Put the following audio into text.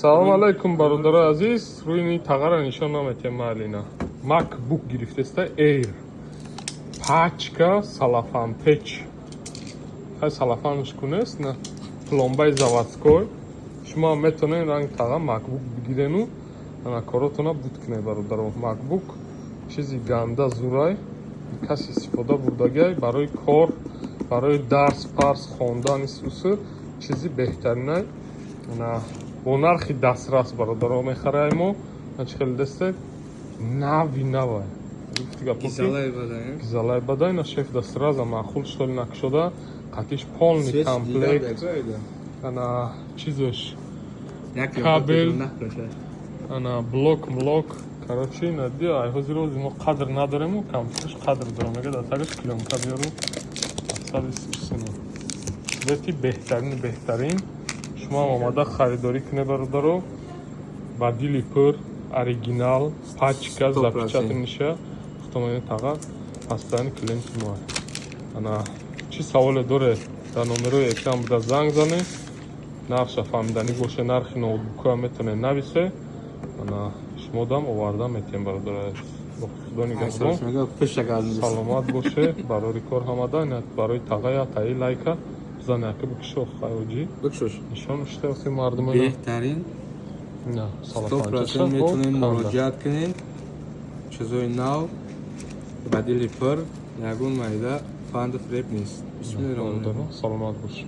салом алайкум бародари азиз. Рӯи ин тағара нишон наметем маълина. MacBook гирифтеста Air. Пачка салафан печ. Хай салафанш кунест на пломбаи заводской. Шумо метонед ранг тағара MacBook бигирену ана коротона буткне бародаро. MacBook чизи ганда зурай каси истифода бурдагай барои кор, барои дарс, парс, хондани сусы чизи беҳтаринай. Ана бо нархи дастрас бародаро мехараем мо. Нач хеле десте нави навай. Гизалай бадай на шеф дастраса маъқул штоли накшода. Қатиш полный комплект. Ана чизош кабел, ана блок. Короче, надеюсь, ҳозир рози мо қадр надорему, компютерш қадр дорам. Мега да тагаш клёнка биёру. Бети беҳтарин. Шумо омада харидорӣ кунед бародаро. Ба дили пур, оригинал, пачка, запечатаниша. Хутомани тага пастани клиент мо. Ана чи саволе доре дар номерои экран буда занг зане. Нарша фаҳмидани боше нархи ноутбука метавонед нависе. Ана шумо дам оварда метем бародаро. Бо худо нигоҳбон. Саломат боше. Барори кор ҳамада барои тағая таи лайка зане яке бикшо хаёҷи. Бикшош. Нишон иште оси мардума. Беҳтарин. На, 100% метавонед муроҷиат кунед. Чизои нав ба дили пур ягон майда фанд фреб нест. Бисмиллаҳ. Саломат бош.